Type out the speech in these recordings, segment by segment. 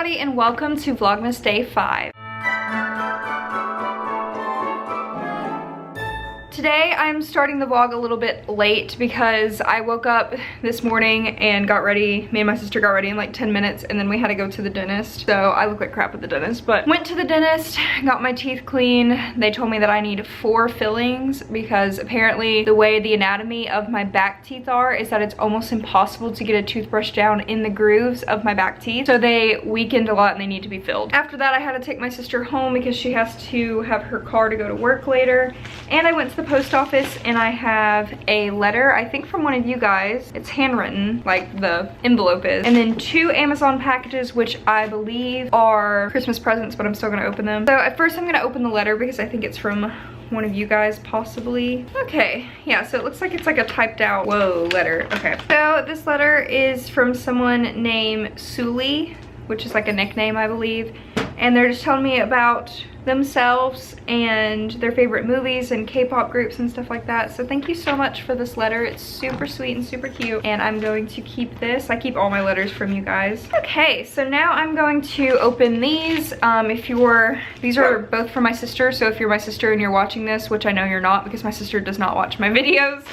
everybody and welcome to Vlogmas Day 5. Today I'm starting the vlog a little bit late because I woke up this morning and got ready. Me and my sister got ready in like 10 minutes and then we had to go to the dentist. So I look like crap at the dentist, but went to the dentist, got my teeth clean. They told me that I need 4 fillings because apparently the way the anatomy of my back teeth are is that it's almost impossible to get a toothbrush down in the grooves of my back teeth. So they weakened a lot and they need to be filled. After that I had to take my sister home because she has to have her car to go to work later. And I went to the post office and I have a letter, I think from one of you guys. It's handwritten, like the envelope is. And then 2 Amazon packages, which I believe are Christmas presents, but I'm still gonna open them. So at first I'm gonna open the letter because I think it's from one of you guys, possibly. Okay, yeah, so it looks like it's like a typed out, whoa, letter. Okay, so this letter is from someone named Sully, which is like a nickname, I believe. And they're just telling me about themselves and their favorite movies and K-pop groups and stuff like that. So thank you so much for this letter. It's super sweet and super cute. And I'm going to keep this. I keep all my letters from you guys. Okay, so now I'm going to open these. These are both from my sister. So if you're my sister and you're watching this, which I know you're not because my sister does not watch my videos,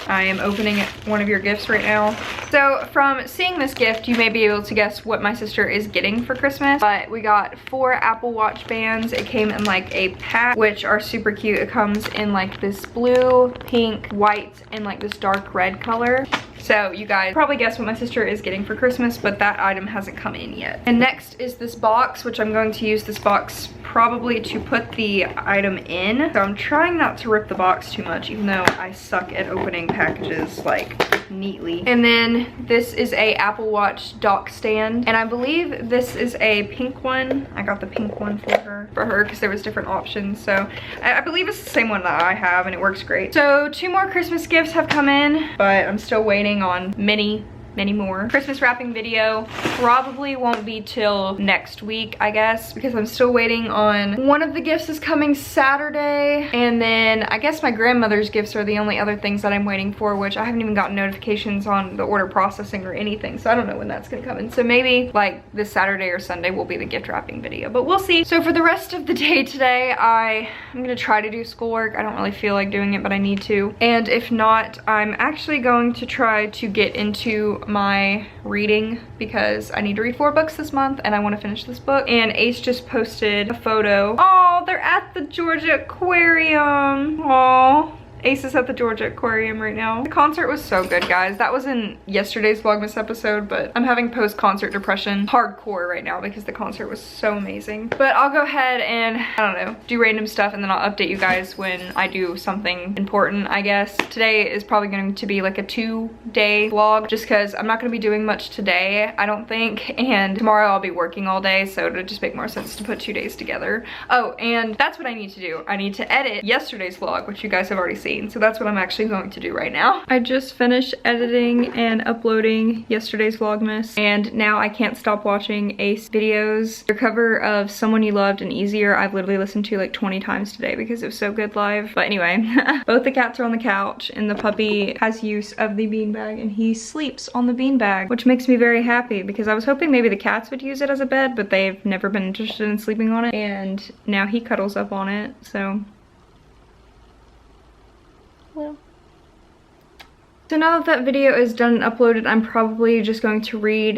I am opening one of your gifts right now. So from seeing this gift, you may be able to guess what my sister is getting for Christmas. But we got 4 Apple Watch bands. It came in like a pack, which are super cute. It comes in like this blue, pink, white, and like this dark red color. So you guys probably guess what my sister is getting for Christmas, but that item hasn't come in yet. And next is this box, which I'm going to use this box probably to put the item in. So I'm trying not to rip the box too much, even though I suck at opening packages like neatly. And then this is a Apple Watch dock stand. And I believe this is a pink one. I got the pink one for her because there was different options. So I believe it's the same one that I have and it works great. So 2 more Christmas gifts have come in, but I'm still waiting on many more. Christmas wrapping video probably won't be till next week, I guess, because I'm still waiting on one of the gifts is coming Saturday, and then I guess my grandmother's gifts are the only other things that I'm waiting for, which I haven't even gotten notifications on the order processing or anything, so I don't know when that's gonna come in. So maybe like this Saturday or Sunday will be the gift wrapping video, but we'll see. So for the rest of the day today, I'm gonna try to do schoolwork. I don't really feel like doing it, but I need to. And if not, I'm actually going to try to get into my reading because I need to read 4 books this month and I want to finish this book. And Ace just posted a photo. Oh, they're at the Georgia Aquarium. Oh, Ace is at the Georgia Aquarium right now. The concert was so good, guys. That was in yesterday's Vlogmas episode, but I'm having post-concert depression hardcore right now because the concert was so amazing. But I'll go ahead and, I don't know, do random stuff and then I'll update you guys when I do something important, I guess. Today is probably going to be like a 2-day vlog just because I'm not going to be doing much today, I don't think. And tomorrow I'll be working all day, so it'll just make more sense to put 2 days together. Oh, and that's what I need to do. I need to edit yesterday's vlog, which you guys have already seen. So that's what I'm actually going to do right now. I just finished editing and uploading yesterday's Vlogmas, and now I can't stop watching Ace videos. Their cover of Someone You Loved and Easier, I've literally listened to like 20 times today because it was so good live. But anyway, both the cats are on the couch and the puppy has use of the beanbag and he sleeps on the beanbag, which makes me very happy because I was hoping maybe the cats would use it as a bed, but they've never been interested in sleeping on it, and now he cuddles up on it, so. Well. So now that that video is done and uploaded, I'm probably just going to read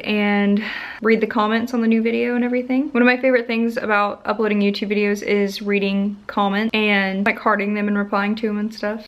the comments on the new video and everything. One of my favorite things about uploading YouTube videos is reading comments and like hearting them and replying to them and stuff.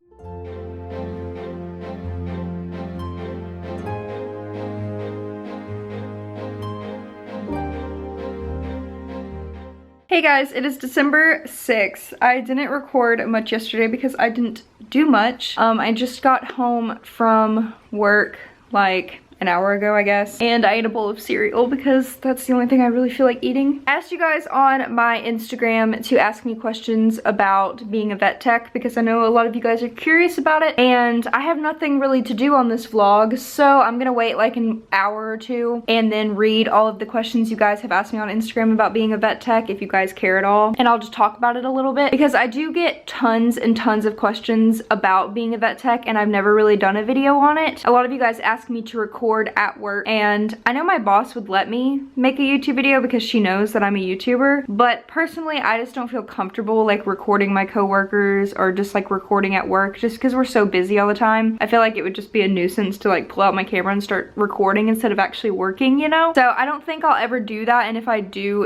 Hey guys, it is December 6th. I didn't record much yesterday because I didn't do much. I just got home from work like an hour ago, I guess. And I ate a bowl of cereal because that's the only thing I really feel like eating. I asked you guys on my Instagram to ask me questions about being a vet tech because I know a lot of you guys are curious about it, and I have nothing really to do on this vlog, so I'm gonna wait like an hour or two and then read all of the questions you guys have asked me on Instagram about being a vet tech, if you guys care at all, and I'll just talk about it a little bit because I do get tons and tons of questions about being a vet tech and I've never really done a video on it. A lot of you guys ask me to record record at work, and I know my boss would let me make a YouTube video because she knows that I'm a YouTuber, but personally I just don't feel comfortable like recording my coworkers or just like recording at work just because we're so busy all the time. I feel like it would just be a nuisance to like pull out my camera and start recording instead of actually working, you know? So I don't think I'll ever do that, and if I do,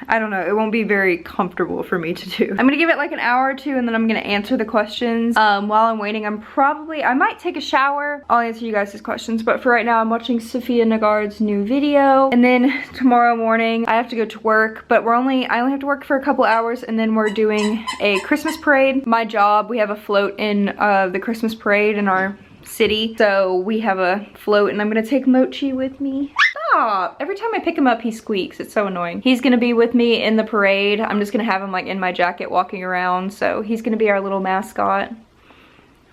I don't know, it won't be very comfortable for me to do. I'm gonna give it like an hour or two, and then I'm gonna answer the questions. While I'm waiting, I might take a shower. I'll answer you guys' questions, but for right now, I'm watching Sophia Nagard's new video. And then tomorrow morning, I have to go to work, but I only have to work for a couple hours, and then we're doing a Christmas parade. My job, we have a float in the Christmas parade in our city, so we have a float, and I'm gonna take Mochi with me. Stop! Every time I pick him up, he squeaks. It's so annoying. He's gonna be with me in the parade. I'm just gonna have him like in my jacket walking around, so he's gonna be our little mascot.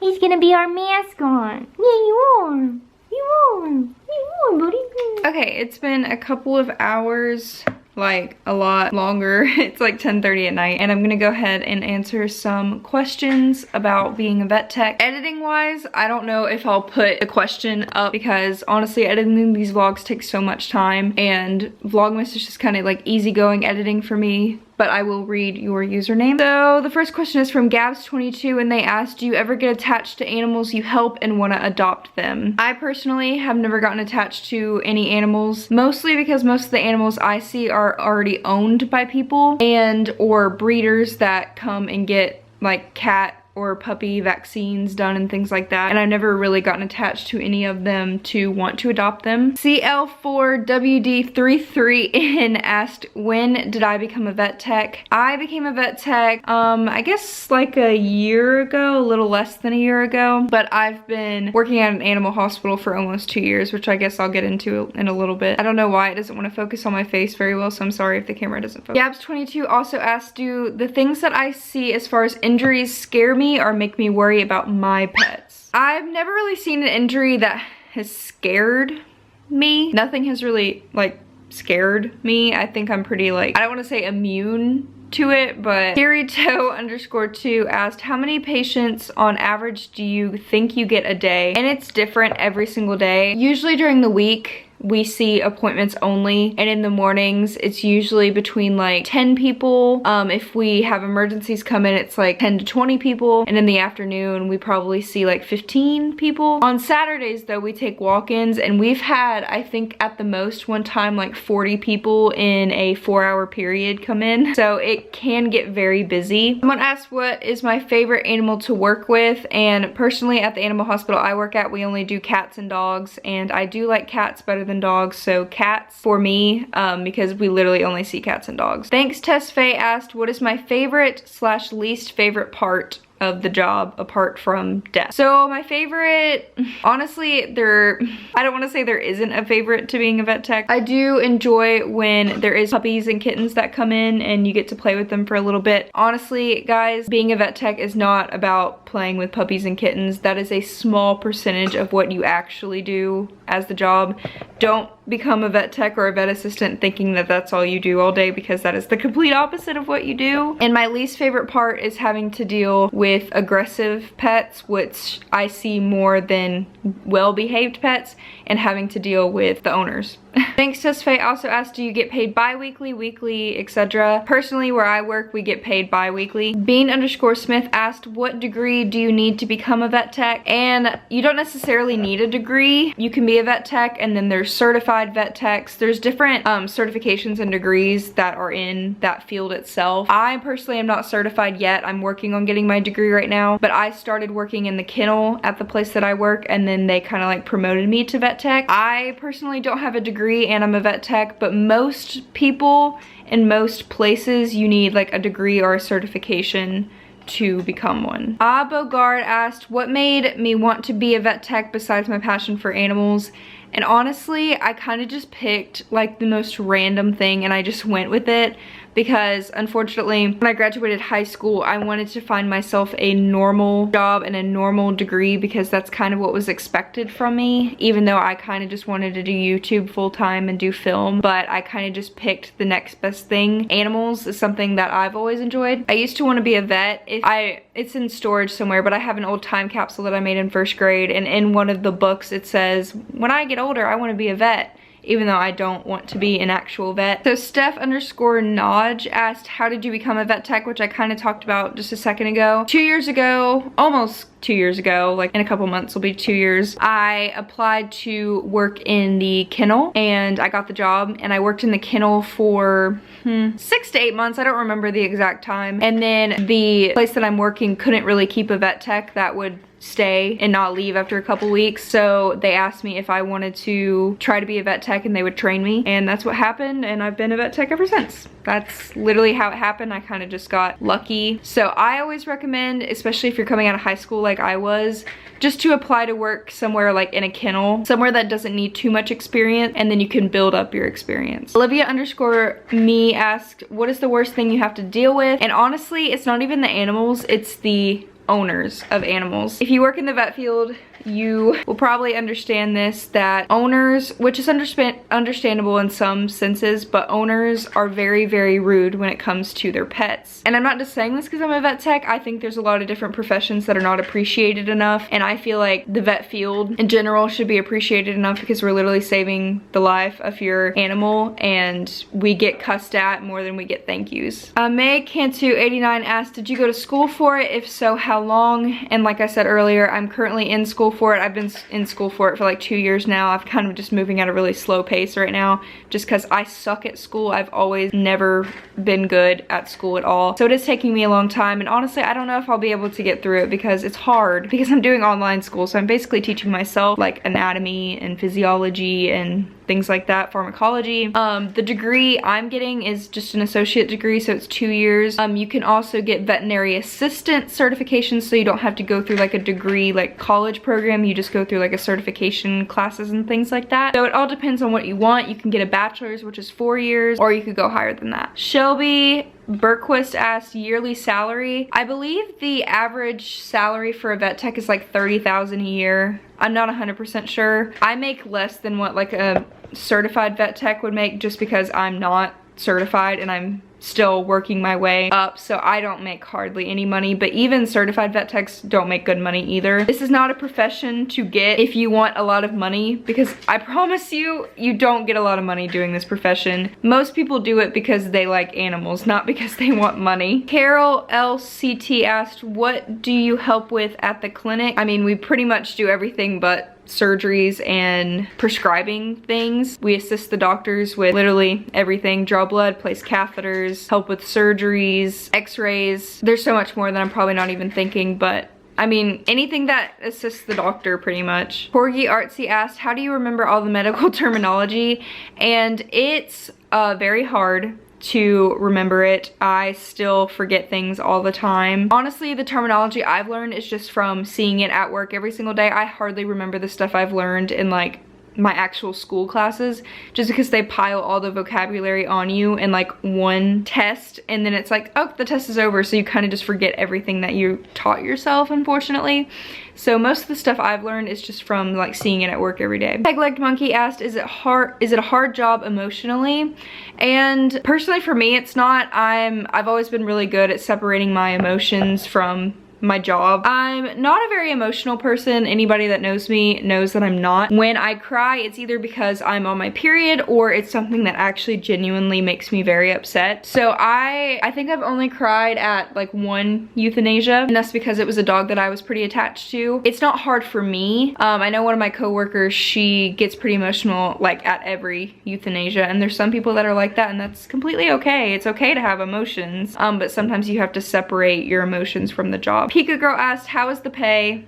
He's gonna be our mascot. Yeah, you are. You are. You are, buddy. Okay, it's been a couple of hours, like a lot longer. It's like 10:30 at night, and I'm gonna go ahead and answer some questions about being a vet tech. Editing wise, I don't know if I'll put a question up because honestly editing these vlogs takes so much time, and Vlogmas is just kind of like easygoing editing for me, but I will read your username. So the first question is from Gabs22, and they asked, do you ever get attached to animals you help and want to adopt them? I personally have never gotten attached to any animals, mostly because most of the animals I see are already owned by people and or breeders that come and get like cat or puppy vaccines done and things like that, and I've never really gotten attached to any of them to want to adopt them. CL4WD33N asked, when did I become a vet tech? I became a vet tech, I guess like a year ago, a little less than a year ago, but I've been working at an animal hospital for almost 2 years, which I guess I'll get into in a little bit. I don't know why it doesn't want to focus on my face very well, so I'm sorry if the camera doesn't focus. Gabs22 also asked, do the things that I see as far as injuries scare me or make me worry about my pets? I've never really seen an injury that has scared me. Nothing has really like scared me. I think I'm pretty like, I don't want to say immune to it, but Kirito_2 asked, how many patients on average do you think you get a day? And it's different every single day. Usually during the week, we see appointments only, and in the mornings it's usually between like 10 people. If we have emergencies come in, it's like 10 to 20 people, and in the afternoon we probably see like 15 people. On Saturdays though, we take walk-ins, and we've had, I think at the most one time, like 40 people in a 4-hour period come in, so it can get very busy. Someone asked what is my favorite animal to work with, and personally at the animal hospital I work at, we only do cats and dogs, and I do like cats better than dogs, so cats for me, because we literally only see cats and dogs. Thanks Tess Faye asked, what is my favorite / least favorite part of the job apart from death? So my favorite, honestly, I don't want to say there isn't a favorite to being a vet tech. I do enjoy when there is puppies and kittens that come in and you get to play with them for a little bit. Honestly, guys, being a vet tech is not about playing with puppies and kittens. That is a small percentage of what you actually do as the job. Don't become a vet tech or a vet assistant thinking that that's all you do all day, because that is the complete opposite of what you do. And my least favorite part is having to deal with aggressive pets, which I see more than well-behaved pets, and having to deal with the owners. Thanks Tess Faye also asked, do you get paid bi-weekly, weekly, etc.? Personally, where I work, we get paid bi-weekly. Bean_Smith asked, what degree do you need to become a vet tech? And you don't necessarily need a degree. You can be a vet tech, and then there's certified vet techs. There's different certifications and degrees that are in that field itself. I personally am not certified yet. I'm working on getting my degree right now, but I started working in the kennel at the place that I work, and then they kind of like promoted me to vet tech. I personally don't have a degree and I'm a vet tech, but most people in most places you need like a degree or a certification to become one. Bogard asked, what made me want to be a vet tech besides my passion for animals? And honestly, I kind of just picked like the most random thing and I just went with it. because unfortunately when I graduated high school I wanted to find myself a normal job and a normal degree because that's kind of what was expected from me, even though I kind of just wanted to do YouTube full-time and do film, but I kind of just picked the next best thing. Animals is something that I've always enjoyed. I used to want to be a vet. It's in storage somewhere, but I have an old time capsule that I made in 1st grade, and in one of the books it says, when I get older I want to be a vet, even though I don't want to be an actual vet. So Steph_Nodge asked, how did you become a vet tech, which I kind of talked about just a second ago. 2 years ago, almost 2 years ago, like in a couple months will be 2 years, I applied to work in the kennel and I got the job, and I worked in the kennel for 6 to 8 months. I don't remember the exact time. And then the place that I'm working couldn't really keep a vet tech that would stay and not leave after a couple weeks, so they asked me if I wanted to try to be a vet tech and they would train me, and that's what happened, and I've been a vet tech ever since. That's literally how it happened. I kind of just got lucky. So I always recommend, especially if you're coming out of high school like I was, just to apply to work somewhere like in a kennel, somewhere that doesn't need too much experience, and then you can build up your experience. Olivia_me asked, what is the worst thing you have to deal with? And honestly, it's not even the animals, it's the owners of animals. If you work in the vet field, you will probably understand this, that owners, which is understandable in some senses, but owners are very, very rude when it comes to their pets. And I'm not just saying this because I'm a vet tech. I think there's a lot of different professions that are not appreciated enough, and I feel like the vet field in general should be appreciated enough because we're literally saving the life of your animal, and we get cussed at more than we get thank yous. May Cantu89 asked, did you go to school for it? If so, how long? And like I said earlier, I'm currently in school for it. I've been in school for it for like 2 years now. I've kind of just moving at a really slow pace right now just because I suck at school. I've always never been good at school at all. So it is taking me a long time, and honestly I don't know if I'll be able to get through it because it's hard, because I'm doing online school, so I'm basically teaching myself like anatomy and physiology and things like that, pharmacology. The degree I'm getting is just an associate degree, so it's 2 years. You can also get veterinary assistant certification, so you don't have to go through like a degree like college program. You just go through like a certification classes and things like that. So it all depends on what you want. You can get a bachelor's, which is 4 years, or you could go higher than that. Shelby Berquist asked, yearly salary. I believe the average salary for a vet tech is like $30,000 a year. I'm not 100% sure. I make less than what like a certified vet tech would make just because I'm not certified and I'm still working my way up, so I don't make hardly any money, but even certified vet techs don't make good money either. This is not a profession to get if you want a lot of money, because I promise you, you don't get a lot of money doing this profession. Most people do it because they like animals, not because they want money. Carol LCT asked, what do you help with at the clinic? I mean, we pretty much do everything but surgeries and prescribing things. We assist the doctors with literally everything: draw blood, place catheters, help with surgeries, x-rays. There's so much more that I'm probably not even thinking, but I mean, anything that assists the doctor pretty much. Corgi Artsy asked, how do you remember all the medical terminology? And it's very hard to remember it. I still forget things all the time. Honestly, the terminology I've learned is just from seeing it at work every single day. I hardly remember the stuff I've learned in like my actual school classes, just because they pile all the vocabulary on you in like one test, and then it's like, oh, the test is over, so you kind of just forget everything that you taught yourself, unfortunately. So most of the stuff I've learned is just from like seeing it at work every day. Peg-legged Monkey asked, is it a hard job emotionally? And personally for me, it's not. I've always been really good at separating my emotions from my job. I'm not a very emotional person. Anybody that knows me knows that I'm not. When I cry, it's either because I'm on my period or it's something that actually genuinely makes me very upset. So I think I've only cried at like one euthanasia, and that's because it was a dog that I was pretty attached to. It's not hard for me. I know one of my coworkers, she gets pretty emotional like at every euthanasia, and there's some people that are like that, and that's completely okay. It's okay to have emotions, but sometimes you have to separate your emotions from the job. Pika Girl asked, how is the pay?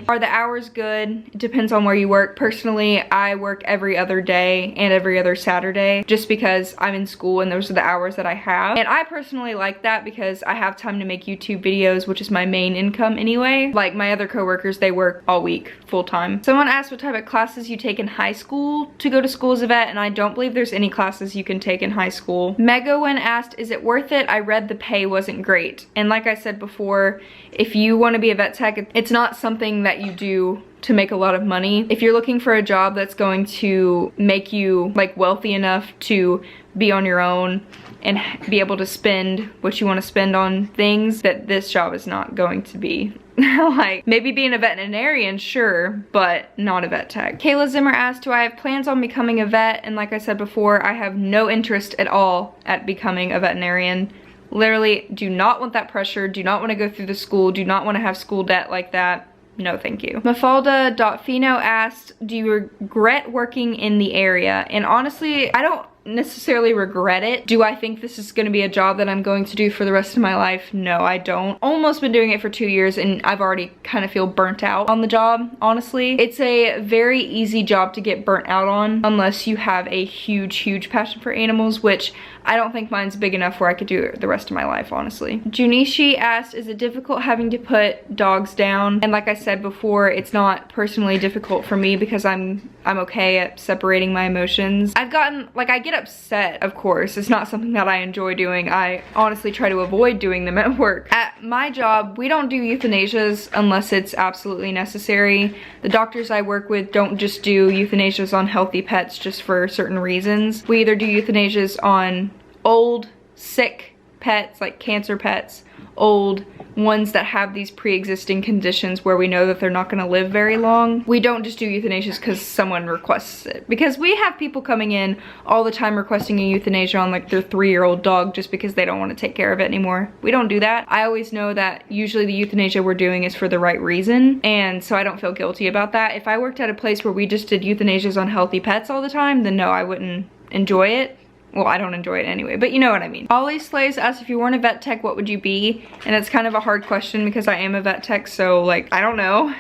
Are the hours good? It depends on where you work. Personally, I work every other day and every other Saturday just because I'm in school and those are the hours that I have. And I personally like that because I have time to make YouTube videos, which is my main income anyway. Like my other coworkers, they work all week full time. Someone asked what type of classes you take in high school to go to school as a vet, and I don't believe there's any classes you can take in high school. Megawen asked, is it worth it? I read the pay wasn't great. And like I said before, if you want to be a vet tech, it's not something that you do to make a lot of money. If you're looking for a job that's going to make you like wealthy enough to be on your own and be able to spend what you want to spend on things, that this job is not going to be. Like maybe being a veterinarian, sure, but not a vet tech. Kayla Zimmer asked, do I have plans on becoming a vet? And like I said before, I have no interest at all at becoming a veterinarian. Literally do not want that pressure, do not want to go through the school, do not want to have school debt like that. No, thank you. Mafalda.Fino asked, do you regret working in the area? And honestly, I don't necessarily regret it. Do I think this is going to be a job that I'm going to do for the rest of my life? No, I don't. Almost been doing it for 2 years and I've already kind of feel burnt out on the job, honestly. It's a very easy job to get burnt out on unless you have a huge passion for animals, which I don't think mine's big enough where I could do it the rest of my life, honestly. Junishi asked, is it difficult having to put dogs down? And like I said before, it's not personally difficult for me because I'm okay at separating my emotions. I've gotten, like, I get upset, of course. It's not something that I enjoy doing. I honestly try to avoid doing them at work. At my job, we don't do euthanasias unless it's absolutely necessary. The doctors I work with don't just do euthanasias on healthy pets just for certain reasons. We either do euthanasias on old, sick pets, like cancer pets, old ones that have these pre-existing conditions where we know that they're not going to live very long. We don't just do euthanasias because someone requests it, because we have people coming in all the time requesting a euthanasia on like their 3-year-old dog just because they don't want to take care of it anymore. We don't do that. I always know that usually the euthanasia we're doing is for the right reason, and so I don't feel guilty about that. If I worked at a place where we just did euthanasias on healthy pets all the time, then no, I wouldn't enjoy it. Well, I don't enjoy it anyway, but you know what I mean. Ollie Slays asked, if you weren't a vet tech, what would you be? And it's kind of a hard question because I am a vet tech, so like, I don't know.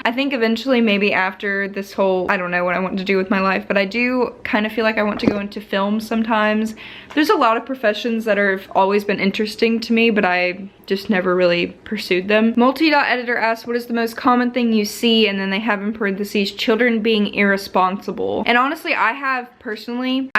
I think eventually maybe after this whole, I don't know what I want to do with my life, but I do kind of feel like I want to go into film sometimes. There's a lot of professions that have always been interesting to me, but I just never really pursued them. Multi.editor asked, what is the most common thing you see? And then they have in parentheses, children being irresponsible. And honestly, I have personally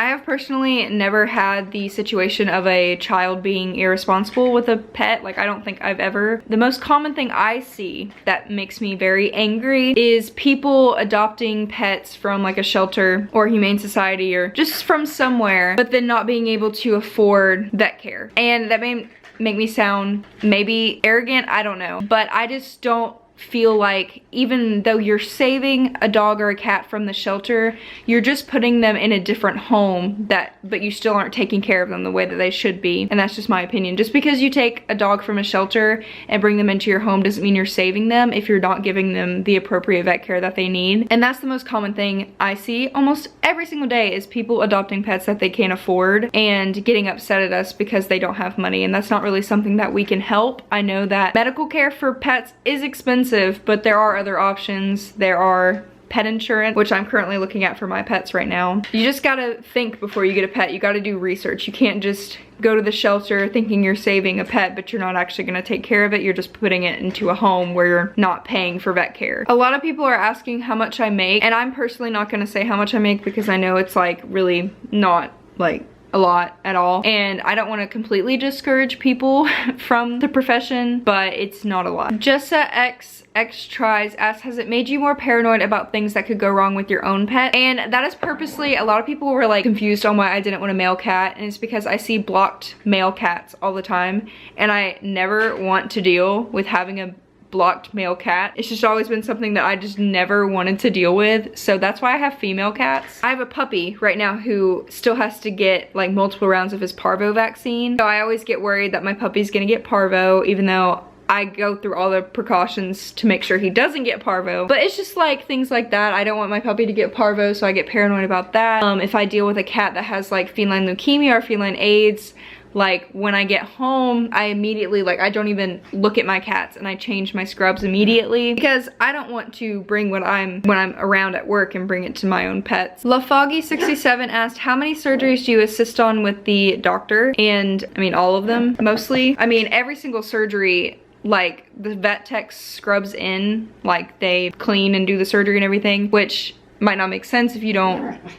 never had the situation of a child being irresponsible with a pet. Like, I don't think I've ever. The most common thing I see that makes me very angry is people adopting pets from like a shelter or humane society or just from somewhere, but then not being able to afford vet care. And that may make me sound maybe arrogant, I don't know, but I just don't feel like, even though you're saving a dog or a cat from the shelter, you're just putting them in a different home, but you still aren't taking care of them the way that they should be. And that's just my opinion. Just because you take a dog from a shelter and bring them into your home doesn't mean you're saving them if you're not giving them the appropriate vet care that they need. And that's the most common thing I see almost every single day, is people adopting pets that they can't afford and getting upset at us because they don't have money. And that's not really something that we can help. I know that medical care for pets is expensive, but there are other options. There are pet insurance, which I'm currently looking at for my pets right now. You just gotta think before you get a pet. You gotta do research. You can't just go to the shelter thinking you're saving a pet, but you're not actually gonna take care of it. You're just putting it into a home where you're not paying for vet care. A lot of people are asking how much I make, and I'm personally not gonna say how much I make because I know it's like really not like a lot at all, and I don't want to completely discourage people from the profession, but it's not a lot. Jessa X tries asks, has it made you more paranoid about things that could go wrong with your own pet? And that is purposely, a lot of people were like confused on why I didn't want a male cat, and it's because I see blocked male cats all the time, and I never want to deal with having a blocked male cat. It's just always been something that I just never wanted to deal with, so that's why I have female cats. I have a puppy right now who still has to get like multiple rounds of his parvo vaccine, so I always get worried that my puppy's gonna get parvo, even though I go through all the precautions to make sure he doesn't get parvo. But it's just like things like that. I don't want my puppy to get parvo, so I get paranoid about that. If I deal with a cat that has like feline leukemia or feline AIDS, Like when I get home, I immediately, like I don't even look at my cats and I change my scrubs immediately because I don't want to bring when I'm around at work and bring it to my own pets. LaFoggy67 asked, how many surgeries do you assist on with the doctor? And I mean, all of them, mostly. I mean, every single surgery, like the vet tech scrubs in, like they clean and do the surgery and everything, which might not make sense if you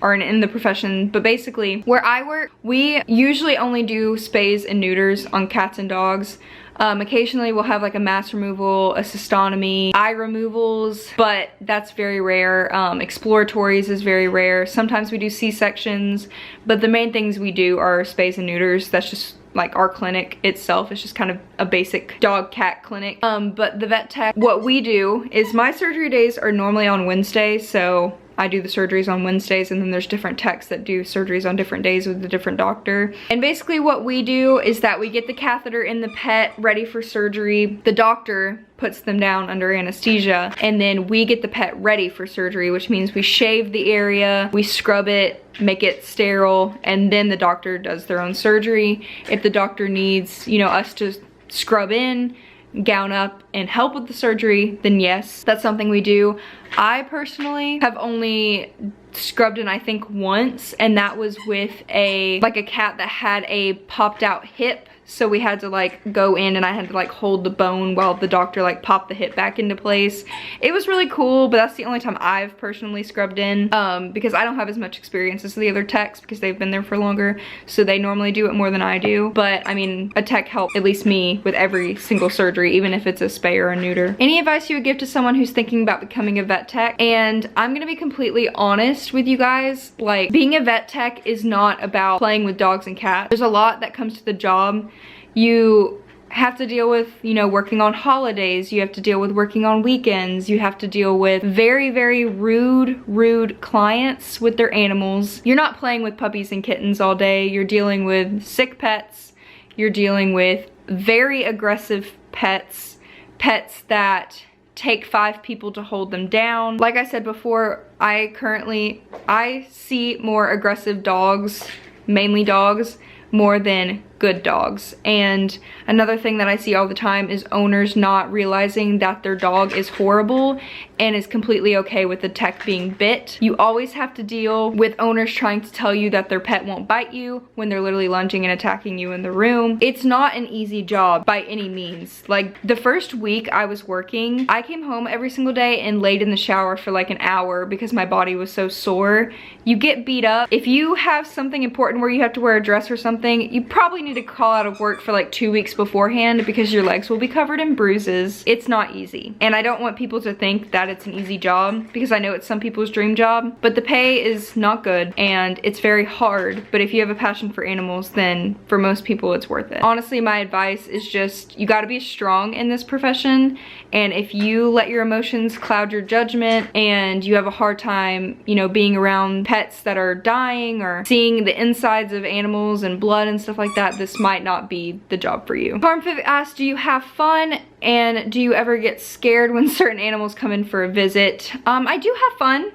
aren't in the profession, but basically where I work, we usually only do spays and neuters on cats and dogs. Occasionally we'll have like a mass removal, a cystotomy, eye removals, but that's very rare. Exploratories is very rare. Sometimes we do C-sections, but the main things we do are spays and neuters. That's just like our clinic itself is just kind of a basic dog cat clinic. But the vet tech, what we do is my surgery days are normally on Wednesday, so I do the surgeries on Wednesdays, and then there's different techs that do surgeries on different days with a different doctor. And basically what we do is that we get the catheter in the pet ready for surgery. The doctor puts them down under anesthesia, and then we get the pet ready for surgery, which means we shave the area, we scrub it, make it sterile, and then the doctor does their own surgery. If the doctor needs, you know, us to scrub in, gown up, and help with the surgery, then yes, that's something we do. I personally have only scrubbed in I think once, and that was with a cat that had a popped out hip. So we had to like go in and I had to like hold the bone while the doctor like popped the hip back into place. It was really cool, but that's the only time I've personally scrubbed in because I don't have as much experience as the other techs because they've been there for longer. So they normally do it more than I do. But I mean, a tech helps at least me with every single surgery, even if it's a spay or a neuter. Any advice you would give to someone who's thinking about becoming a vet tech? And I'm gonna be completely honest with you guys. Like, being a vet tech is not about playing with dogs and cats. There's a lot that comes to the job. You have to deal with, you know, working on holidays. You have to deal with working on weekends. You have to deal with very, very rude clients with their animals. You're not playing with puppies and kittens all day. You're dealing with sick pets. You're dealing with very aggressive pets. Pets that take 5 people to hold them down. Like I said before, I see more aggressive dogs, mainly dogs, more than good dogs. And another thing that I see all the time is owners not realizing that their dog is horrible and is completely okay with the tech being bit. You always have to deal with owners trying to tell you that their pet won't bite you when they're literally lunging and attacking you in the room. It's not an easy job by any means. Like, the first week I was working, I came home every single day and laid in the shower for like an hour because my body was so sore. You get beat up. If you have something important where you have to wear a dress or something, you probably need to call out of work for like 2 weeks beforehand because your legs will be covered in bruises. It's not easy. And I don't want people to think that it's an easy job because I know it's some people's dream job, but the pay is not good and it's very hard. But if you have a passion for animals, then for most people it's worth it. Honestly, my advice is just, you gotta be strong in this profession. And if you let your emotions cloud your judgment and you have a hard time, you know, being around pets that are dying or seeing the insides of animals and blood and stuff like that, this might not be the job for you. Farmfiv asked, do you have fun and do you ever get scared when certain animals come in for a visit? I do have fun.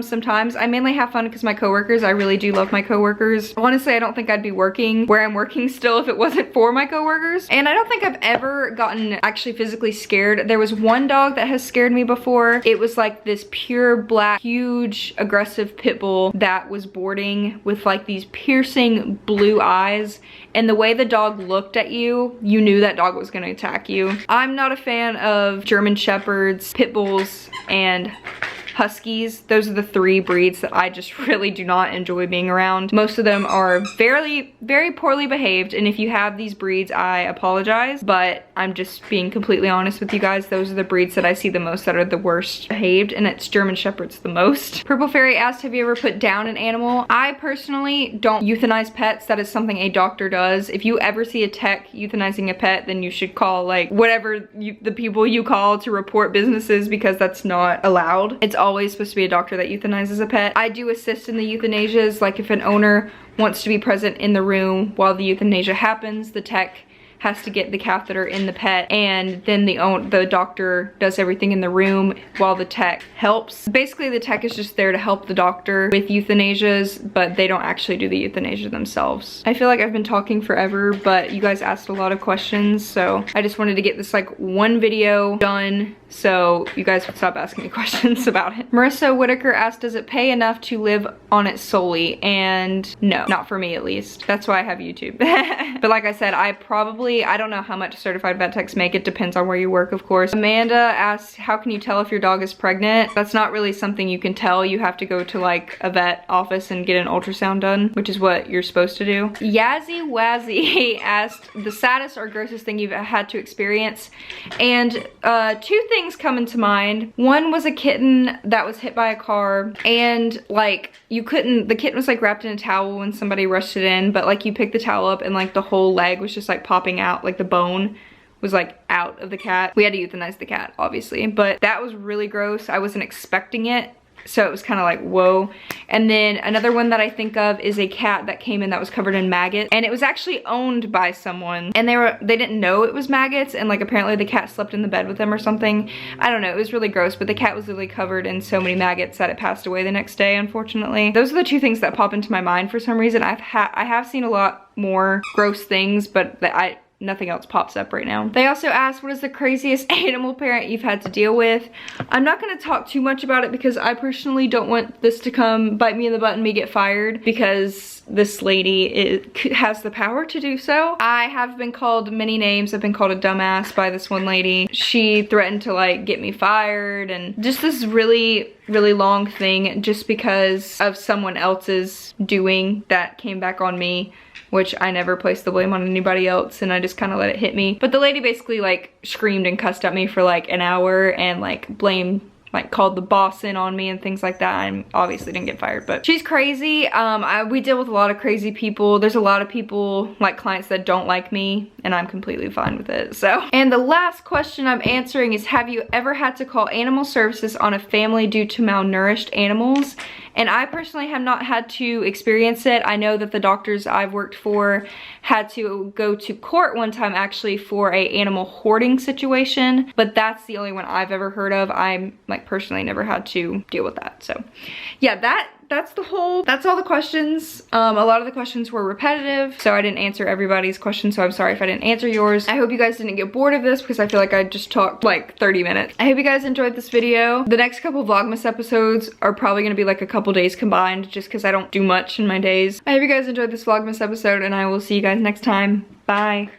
Sometimes. I mainly have fun because my coworkers, I really do love my coworkers. Honestly, I don't think I'd be working where I'm working still if it wasn't for my coworkers. And I don't think I've ever gotten actually physically scared. There was one dog that has scared me before. It was like this pure black, huge, aggressive pit bull that was boarding with like these piercing blue eyes. And the way the dog looked at you, you knew that dog was gonna attack you. I'm not a fan of German Shepherds, pit bulls, and Huskies. Those are the 3 breeds that I just really do not enjoy being around. Most of them are very, very poorly behaved, and if you have these breeds, I apologize, but I'm just being completely honest with you guys. Those are the breeds that I see the most that are the worst behaved, and it's German Shepherds the most. Purple Fairy asked, have you ever put down an animal? I personally don't euthanize pets. That is something a doctor does. If you ever see a tech euthanizing a pet, then you should call like whatever the people you call to report businesses because that's not allowed. It's always supposed to be a doctor that euthanizes a pet. I do assist in the euthanasias, like if an owner wants to be present in the room while the euthanasia happens, the tech has to get the catheter in the pet, and then the doctor does everything in the room while the tech helps. Basically, the tech is just there to help the doctor with euthanasias, but they don't actually do the euthanasia themselves. I feel like I've been talking forever, but you guys asked a lot of questions, so I just wanted to get this like one video done so you guys would stop asking me questions about it. Marissa Whitaker asked, does it pay enough to live on it solely? And no, not for me at least. That's why I have YouTube. But like I said, I don't know how much certified vet techs make. It depends on where you work, of course. Amanda asked, how can you tell if your dog is pregnant? That's not really something you can tell. You have to go to like a vet office and get an ultrasound done, which is what you're supposed to do. Yazzie Wazzy asked, the saddest or grossest thing you've had to experience? And two things come into mind. One was a kitten that was hit by a car, and like the kitten was like wrapped in a towel when somebody rushed it in, but like you pick the towel up and like the whole leg was just like popping out, like the bone was like out of the cat. We had to euthanize the cat, obviously, but that was really gross. I wasn't expecting it, so it was kind of like, whoa. And then another one that I think of is a cat that came in that was covered in maggots, and it was actually owned by someone, and they didn't know it was maggots, and like apparently the cat slept in the bed with them or something. I don't know, it was really gross, but the cat was literally covered in so many maggots that it passed away the next day, unfortunately. Those are the two things that pop into my mind for some reason. I have seen a lot more gross things, but nothing else pops up right now. They also asked, what is the craziest animal parent you've had to deal with? I'm not gonna talk too much about it because I personally don't want this to come bite me in the butt and me get fired, because this lady has the power to do so. I have been called many names. I've been called a dumbass by this one lady. She threatened to like get me fired, and just this really long thing just because of someone else's doing that came back on me, which I never placed the blame on anybody else, and I just kind of let it hit me. But the lady basically like screamed and cussed at me for like an hour and like called the boss in on me and things like that. I obviously didn't get fired, but she's crazy. We deal with a lot of crazy people. There's a lot of people, like clients, that don't like me, and I'm completely fine with it, so. And the last question I'm answering is, have you ever had to call animal services on a family due to malnourished animals? And I personally have not had to experience it. I know that the doctors I've worked for had to go to court one time actually for a animal hoarding situation, but that's the only one I've ever heard of. I'm like personally never had to deal with that. So yeah, that's all the questions. A lot of the questions were repetitive, so I didn't answer everybody's questions, so I'm sorry if I didn't answer yours. I hope you guys didn't get bored of this because I feel like I just talked like 30 minutes. I hope you guys enjoyed this video. The next couple Vlogmas episodes are probably gonna be like a couple days combined just because I don't do much in my days. I hope you guys enjoyed this Vlogmas episode, and I will see you guys next time. Bye.